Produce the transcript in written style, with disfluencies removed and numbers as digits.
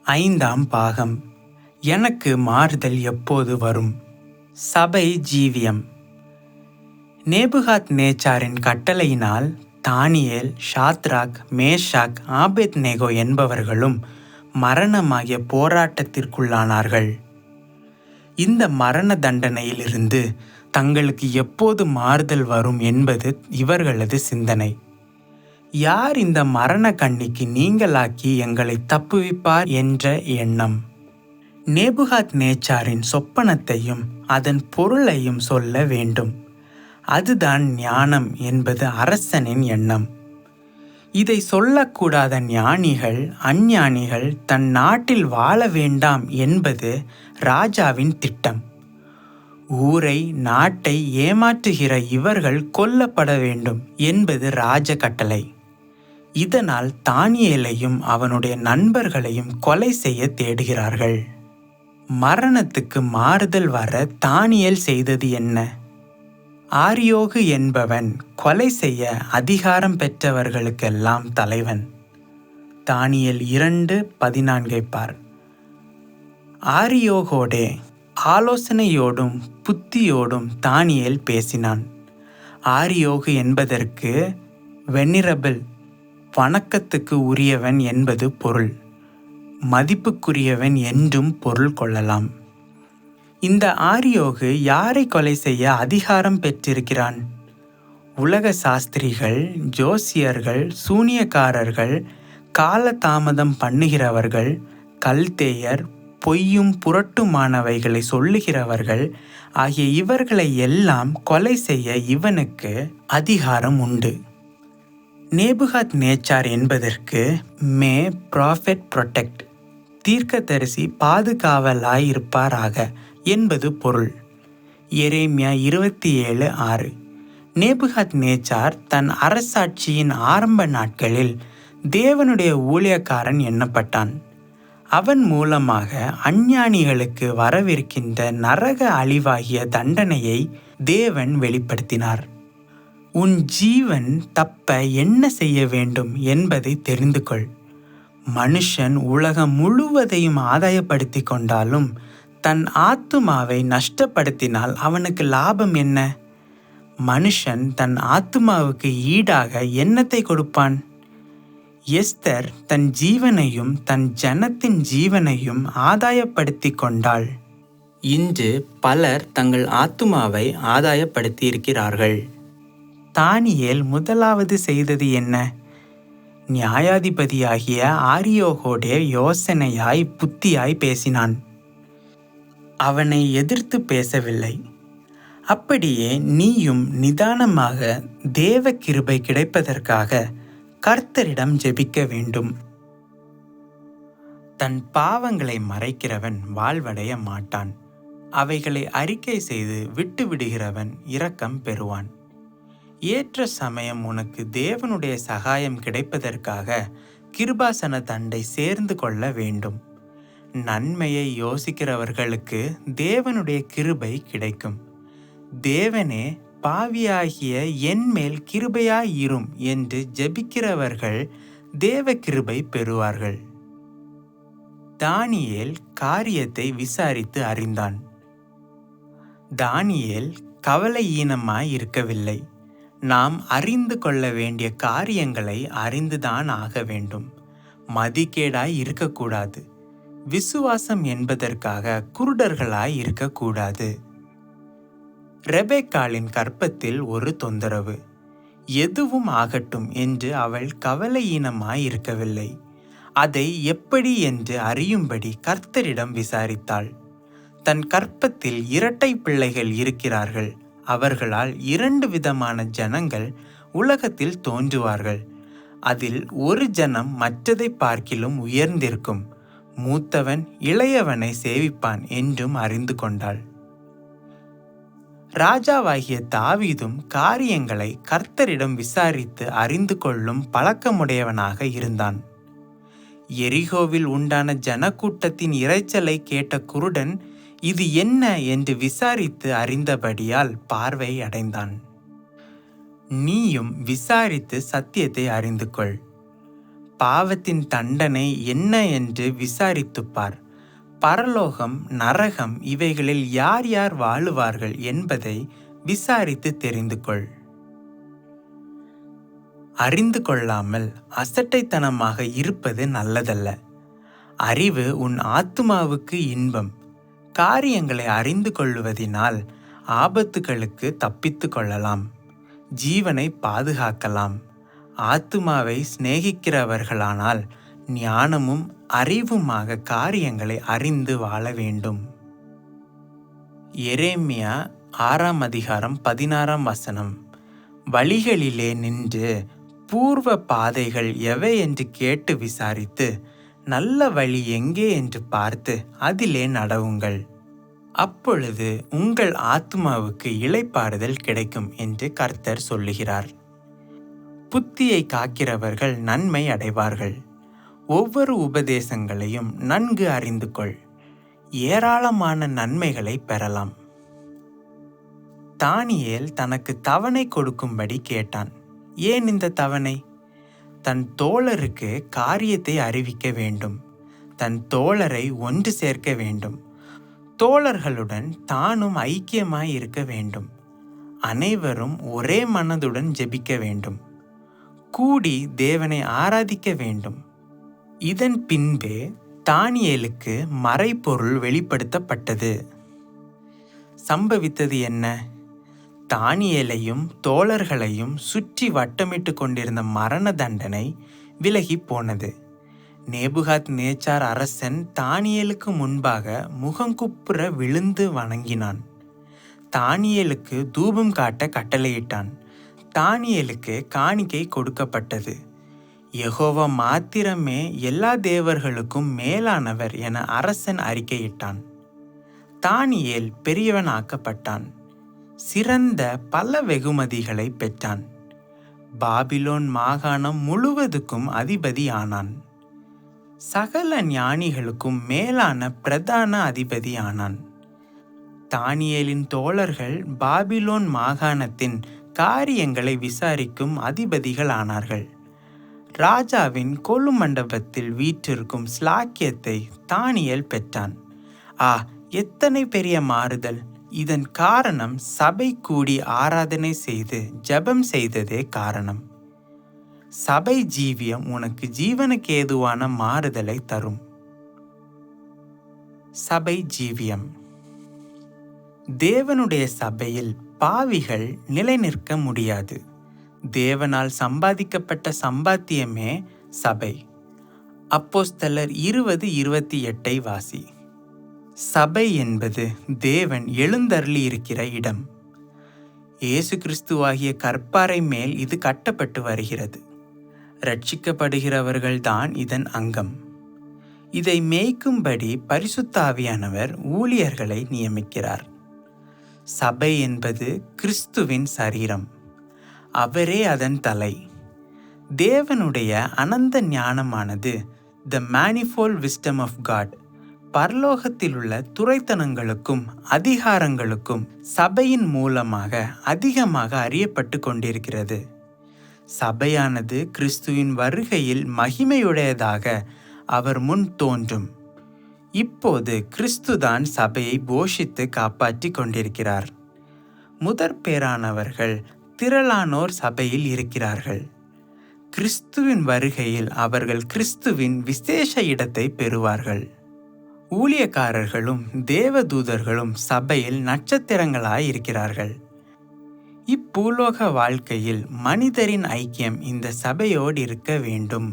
ஐந்தாம் பாகம். எனக்கு மாறுதல் எப்போது வரும்? சபை ஜீவியம். நேபுகாத் நேச்சாரின் கட்டளையினால் தானியேல், ஷாத்ராக், மேஷாக், ஆபேத்நேகோ என்பவர்களும் மரணமாகிய போராட்டத்திற்குள்ளானார்கள். இந்த மரண தண்டனையிலிருந்து தங்களுக்கு எப்போது மாறுதல் வரும் என்பது இவர்களது சிந்தனை. யார் இந்த மரண கண்ணிக்கு நீங்களாக்கி எங்களை தப்புவிப்பார் என்ற எண்ணம். நேபுகாத் நேச்சாரின் சொப்பனத்தையும் அதன் பொருளையும் சொல்ல வேண்டும். அதுதான் ஞானம் என்பது அரசனின் எண்ணம். இதை சொல்லக்கூடாத ஞானிகள், அஞ்ஞானிகள் தன் நாட்டில் வாழ வேண்டாம் என்பது ராஜாவின் திட்டம். ஊரை, நாட்டை ஏமாற்றுகிற இவர்கள் கொல்லப்பட வேண்டும் என்பது ராஜ கட்டளை. இதனால் தானியேலையும் அவனுடைய நண்பர்களையும் கொலை செய்ய தேடுகிறார்கள். மரணத்துக்கு மாறுதல் வர தானியேல் செய்தது என்ன? ஆரியோகு என்பவன் கொலை செய்ய அதிகாரம் பெற்றவர்களுக்கெல்லாம் தலைவன். தானியேல் 2:14 பார். ஆரியோகோடே ஆலோசனையோடும் புத்தியோடும் தானியேல் பேசினான். ஆரியோகு என்பதற்கு வெனிரபிள், வணக்கத்துக்கு உரியவன் என்பது பொருள். மதிப்புக்குரியவன் என்றும் பொருள் கொள்ளலாம். இந்த ஆரியோகு யாரை கொலை செய்ய அதிகாரம் பெற்றிருக்கிறான்? உலக சாஸ்திரிகள், ஜோசியர்கள், சூனியக்காரர்கள், காலதாமதம் பண்ணுகிறவர்கள், கல்தேயர், பொய்யும் புரட்டுமானவைகளை சொல்லுகிறவர்கள் ஆகிய இவர்களை எல்லாம் கொலை செய்ய இவனுக்கு அதிகாரம் உண்டு. நேபுகாத் நேச்சார் என்பதற்கு மே ப்ராஃபெட் ப்ரொடெக்ட், தீர்க்கதரிசி பாதுகாவலாயிருப்பாராக என்பது பொருள். எரேமியா 27:6. நேபுகாத் நேச்சார் தன் அரசாட்சியின் ஆரம்ப நாட்களில் தேவனுடைய ஊழியக்காரன் எண்ணப்பட்டான். அவன் மூலமாக அஞ்ஞானிகளுக்கு வரவிருக்கின்ற நரக அழிவாகிய தண்டனையை தேவன் வெளிப்படுத்தினார். உன் ஜீவன் தப்ப என்ன செய்ய வேண்டும் என்பதை தெரிந்து கொள். மனுஷன் உலகம் முழுவதையும் ஆதாயப்படுத்தி கொண்டாலும் தன் ஆத்துமாவை நஷ்டப்படுத்தினால் அவனுக்கு லாபம் என்ன? மனுஷன் தன் ஆத்துமாவுக்கு ஈடாக என்னத்தை கொடுப்பான்? எஸ்தர் தன் ஜீவனையும் தன் ஜனத்தின் ஜீவனையும் ஆதாயப்படுத்தி கொண்டாள். இன்று பலர் தங்கள் ஆத்துமாவை ஆதாயப்படுத்தி இருக்கிறார்கள். தானியேல் முதலாவது செய்தது என்ன? நியாயாதிபதியாகிய ஆரியோகோடே யோசனையாய் புத்தியாய் பேசினான். அவனை எதிர்த்து பேசவில்லை. அப்படியே நீயும் நிதானமாக தேவ கிருபை கிடைப்பதற்காக கர்த்தரிடம் ஜெபிக்க வேண்டும். தன் பாவங்களை மறைக்கிறவன் வாழ்வடைய மாட்டான். அவைகளை அறிக்கை செய்து விட்டு விடுகிறவன் இரக்கம் பெறுவான். ஏற்ற சமயம் உனக்கு தேவனுடைய சகாயம் கிடைப்பதற்காக கிருபாசன தண்டை சேர்ந்து கொள்ள வேண்டும். நன்மையை யோசிக்கிறவர்களுக்கு தேவனுடைய கிருபை கிடைக்கும். தேவனே, பாவியாகிய என் மேல் கிருபையாயிரும் என்று ஜெபிக்கிறவர்கள் தேவ கிருபை பெறுவார்கள். தானியேல் காரியத்தை விசாரித்து அறிந்தான். தானியேல் கவலையீனமாய் இருக்கவில்லை. நாம் அறிந்து கொள்ள வேண்டிய காரியங்களை அறிந்துதான் ஆக வேண்டும். மதிகேடாய் இருக்கக்கூடாது. விசுவாசம் என்பதற்காக குருடர்களாய் இருக்கக்கூடாது. ரெபெக்காளின் கற்பத்தில் ஒரு தொந்தரவு. எதுவும் ஆகட்டும் என்று அவள் கவலையீனமாய் இருக்கவில்லை. அதை எப்படி என்று அறியும்படி கர்த்தரிடம் விசாரித்தாள். தன் கற்பத்தில் இரட்டை பிள்ளைகள் இருக்கிறார்கள். அவர்களால் 2 விதமான ஜனங்கள் உலகத்தில் தோன்றுவார்கள். அதில் ஒரு ஜனம் மற்றதை பார்க்கிலும் உயர்ந்திருக்கும். மூத்தவன் இளையவனை சேவிப்பான் என்றும் அறிந்து கொண்டாள். ராஜாவாகிய தாவீதும் காரியங்களை கர்த்தரிடம் விசாரித்து அறிந்து கொள்ளும் பழக்கமுடையவனாக இருந்தான். எரிகோவில் உண்டான ஜனக்கூட்டத்தின் இரைச்சலை கேட்ட குருடன் இது என்ன என்று விசாரித்து அறிந்தபடியால் பார்வை அடைந்தான். நீயும் விசாரித்து சத்தியத்தை அறிந்து கொள். பாவத்தின் தண்டனை என்ன என்று விசாரித்துப் பார். பரலோகம், நரகம் இவைகளில் யார் யார் வாழுவார்கள் என்பதை விசாரித்து தெரிந்து கொள். அறிந்து கொள்ளாமல் அசட்டைத்தனமாக இருப்பது நல்லதல்ல. அறிவு உன் ஆத்துமாவுக்கு இன்பம். காரியங்களை அறிந்து கொள்வதினால் ஆபத்துகளுக்கு தப்பித்து கொள்ளலாம், ஜீவனை பாதுகாக்கலாம். ஆத்துமாவை சிநேகிக்கிறவர்களானால் ஞானமும் அறிவுமாக காரியங்களை அறிந்து வாழ வேண்டும். எரேமியா 6:16 வழிகளிலே நின்று பூர்வ பாதைகள் எவை என்று கேட்டு விசாரித்து நல்ல வழி எங்கே என்று பார்த்து அதிலே நடவுங்கள். அப்பொழுது உங்கள் ஆத்துமாவுக்கு இளைப்பாறுதல் கிடைக்கும் என்று கர்த்தர் சொல்லுகிறார். புத்தியை காக்கிறவர்கள் நன்மை அடைவார்கள். ஒவ்வொரு உபதேசங்களையும் நன்கு அறிந்து கொள். ஏராளமான நன்மைகளை பெறலாம். தானியேல் தனக்கு தவணை கொடுக்கும்படி கேட்டான். ஏன் இந்த தவணை? தன் தோழருக்கு காரியத்தை அறிவிக்க வேண்டும். தன் தோழரை ஒன்று சேர்க்க வேண்டும். தோழர்களுடன் தானும் ஐக்கியமாய் இருக்க வேண்டும். அனைவரும் ஒரே மனதுடன் ஜெபிக்க வேண்டும். கூடி தேவனை ஆராதிக்க வேண்டும். இதன் பின்பே தானியேலுக்கு மறைபொருள் வெளிப்படுத்தப்பட்டது. சம்பவித்தது என்ன? தானியேலையும் தோழர்களையும் சுற்றி வட்டமிட்டு கொண்டிருந்த மரண தண்டனை விலகி போனது. நேபுகாத் நேச்சார் அரசன் தானியேலுக்கு முன்பாக முகங்குப்புற விழுந்து வணங்கினான். தானியேலுக்கு தூபம் காட்ட கட்டளையிட்டான். தானியேலுக்கு காணிக்கை கொடுக்கப்பட்டது. யெகோவா மாத்திரமே எல்லா தேவர்களுக்கும் மேலானவர் என அரசன் அறிக்கையிட்டான். தானியேல் பெரியவனாக்கப்பட்டான். சிறந்த பல வெகுமதிகளை பெற்றான். பாபிலோன் மாகாணம் முழுவதுக்கும் அதிபதி ஆனான். சகல ஞானிகளுக்கும் மேலான பிரதான அதிபதி ஆனான். தானியேலின் தோழர்கள் பாபிலோன் மாகாணத்தின் காரியங்களை விசாரிக்கும் அதிபதிகள் ஆனார்கள். ராஜாவின் கொலு மண்டபத்தில் வீற்றிருக்கும் ஸ்லாக்கியத்தை தானியேல் பெற்றான். எத்தனை பெரிய மாறுதல்! இதன் காரணம் சபை கூடி ஆராதனை செய்து ஜெபம் செய்ததே காரணம். சபை ஜீவியம் உனக்கு ஜீவனுக்கு ஏதுவான மாறுதலை தரும். சபை ஜீவியம். தேவனுடைய சபையில் பாவிகள் நிலை நிற்க முடியாது. தேவனால் சம்பாதிக்கப்பட்ட சம்பாத்தியமே சபை. அப்போஸ்தலர் 20:28 வாசி. சபை என்பது தேவன் எழுந்தருளி இருக்கிற இடம். இயேசு கிறிஸ்துவாகிய கற்பாறை மேல் இது கட்டப்பட்டு வருகிறது. ரட்சிக்கப்படுகிறவர்கள்தான் இதன் அங்கம். இதை மேய்க்கும்படி பரிசுத்த ஆவியானவர் ஊழியர்களை நியமிக்கிறார். சபை என்பது கிறிஸ்துவின் சரீரம். அவரே அதன் தலை. தேவனுடைய அனந்த ஞானமானது, த மேனிஃபோல்ட் விஸ்டம் ஆஃப் காட், பரலோகத்திலுள்ள துரைத்தனங்களுக்கும் அதிகாரங்களுக்கும் சபையின் மூலமாக அதிகமாக அறியப்பட்டு கொண்டிருக்கிறது. சபையானது கிறிஸ்துவின் வருகையில் மகிமையுடையதாக அவர் முன் தோன்றும். இப்போது கிறிஸ்துதான் சபையை போஷித்து காப்பாற்றி கொண்டிருக்கிறார். முதற்பேரானவர்கள் திரளானோர் சபையில் இருக்கிறார்கள். கிறிஸ்துவின் வருகையில் அவர்கள் கிறிஸ்துவின் விசேஷ இடத்தை பெறுவார்கள். ஊழியக்காரர்களும் தேவதூதர்களும் சபையில் நட்சத்திரங்களாய் இருக்கிறார்கள். இப்பூலோக வாழ்க்கையில் மனிதரின் ஐக்கியம் இந்த சபையோடு இருக்க வேண்டும்.